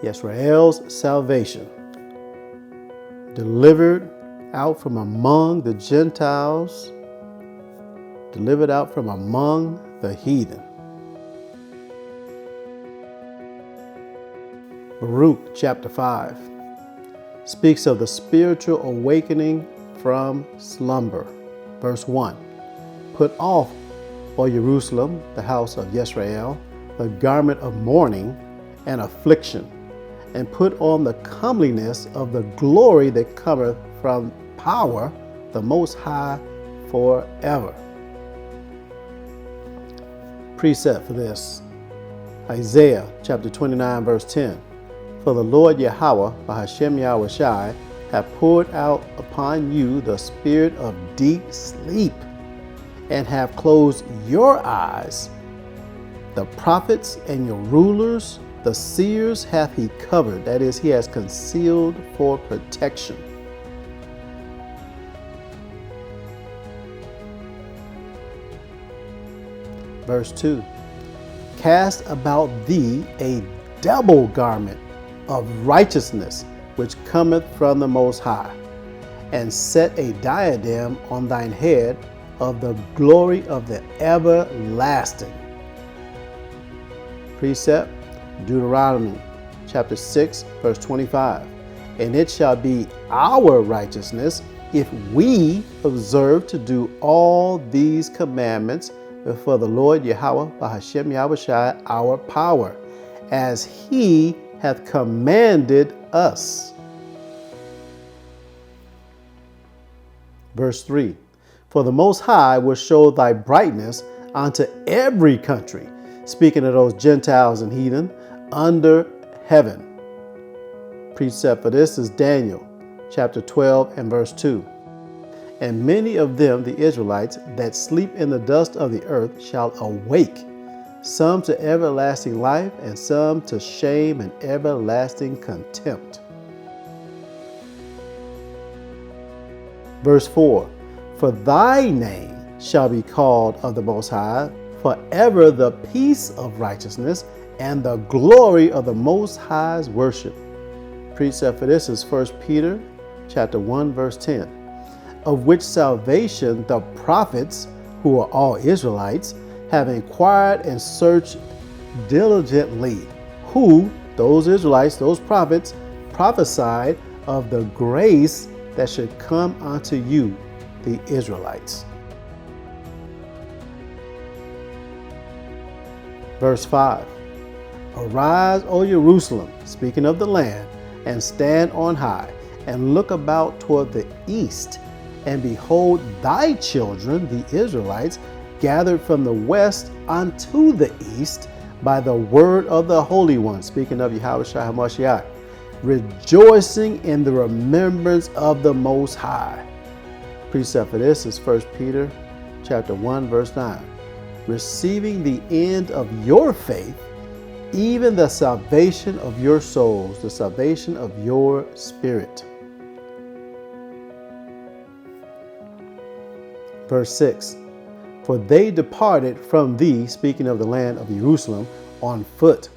Yisrael's salvation, delivered out from among the Gentiles, delivered out from among the heathen. Baruch chapter 5 speaks of the spiritual awakening from slumber. Verse 1, put off, O Jerusalem, the house of Yisrael, the garment of mourning and affliction, and put on the comeliness of the glory that cometh from power, the Most High, forever. Precept for this, Isaiah chapter 29, verse 10. For the Lord Yahweh, by Hashem Yahushai, hath poured out upon you the spirit of deep sleep, and have closed your eyes. The prophets and your rulers, the seers hath he covered, that is, he has concealed for protection. Verse 2, cast about thee a double garment of righteousness, which cometh from the Most High, and set a diadem on thine head of the glory of the everlasting. Precept, Deuteronomy chapter 6, verse 25. And it shall be our righteousness if we observe to do all these commandments before the Lord Yahweh, by Hashem Yahushai, our power, as he hath commanded us. Verse 3, for the Most High will show thy brightness unto every country, speaking of those Gentiles and heathen, under heaven. Precept for this is Daniel chapter 12 and verse 2. And many of them, the Israelites, that sleep in the dust of the earth, shall awake, some to everlasting life, and some to shame and everlasting contempt. Verse 4, for thy name shall be called of the Most High, forever the peace of righteousness and the glory of the Most High's worship. Precept for this is 1 Peter chapter 1, verse 10. Of which salvation the prophets, who are all Israelites, have inquired and searched diligently, who, those Israelites, those prophets, prophesied of the grace that should come unto you, the Israelites. Verse 5, arise, O Jerusalem, speaking of the land, and stand on high, and look about toward the east, and behold thy children, the Israelites, gathered from the west unto the east by the word of the Holy One, speaking of Yahushua HaMashiach, rejoicing in the remembrance of the Most High. Precept for this is 1 Peter chapter 1, verse 9. Receiving the end of your faith, even the salvation of your souls, the salvation of your spirit. Verse 6, for they departed from thee, speaking of the land of Jerusalem, on foot,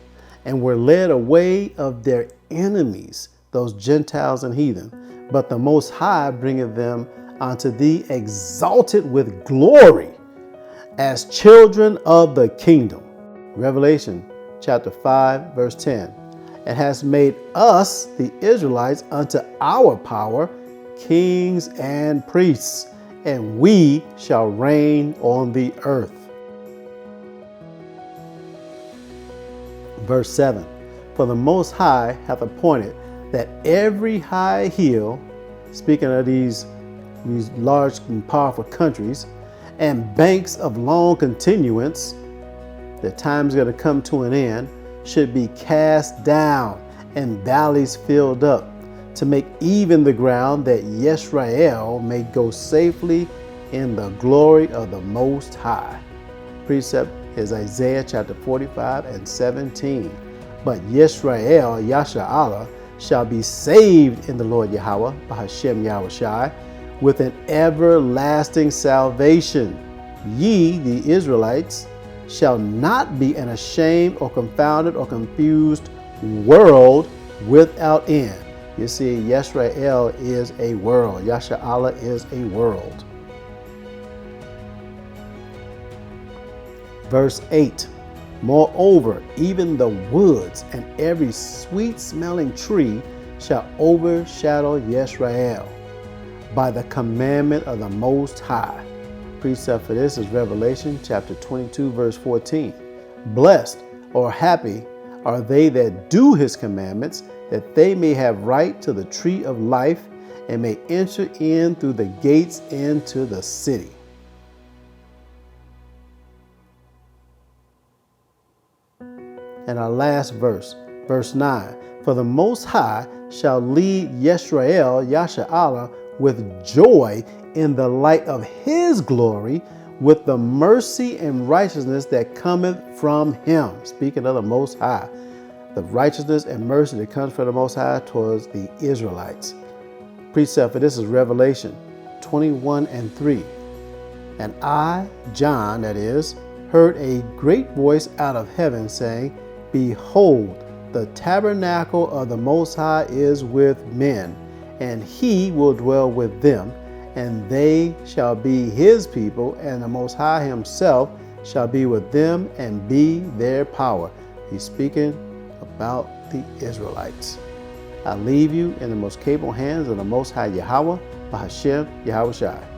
and were led away of their enemies, those Gentiles and heathen. But the Most High bringeth them unto thee, exalted with glory, as children of the kingdom. Revelation chapter 5, verse 10. And has made us, the Israelites, unto our power, kings and priests, and we shall reign on the earth. Verse 7, for the Most High hath appointed that every high hill, speaking of these large and powerful countries, and banks of long continuance, the time's going to come to an end, should be cast down, and valleys filled up, to make even the ground, that Yisrael may go safely in the glory of the Most High. Precept is Isaiah chapter 45 and 17. But Yisrael, YASHARAHLA, shall be saved in the Lord Yahweh, by Hashem Yahushai, with an everlasting salvation. Ye, the Israelites, shall not be an ashamed or confounded or confused world without end. You see, Yisrael is a world. YASHARAHLA is a world. Verse 8. Moreover, even the woods and every sweet-smelling tree shall overshadow Yisrael by the commandment of the Most High. Precept for this is Revelation chapter 22, verse 14. Blessed or happy are they that do his commandments, that they may have right to the tree of life and may enter in through the gates into the city. And our last verse, verse 9. For the Most High shall lead Yisrael, YASHARAHLA, with joy in the light of his glory, with the mercy and righteousness that cometh from him. Speaking of the Most High, the righteousness and mercy that comes from the Most High towards the Israelites. Precept for this is Revelation 21 and 3. And I, John, that is, heard a great voice out of heaven saying, Behold, the tabernacle of the Most High is with men, and he will dwell with them, and they shall be his people, and the Most High himself shall be with them and be their power. He's speaking about the Israelites. I leave you in the most capable hands of the Most High Yahweh, Bahashem Yahweh Shai.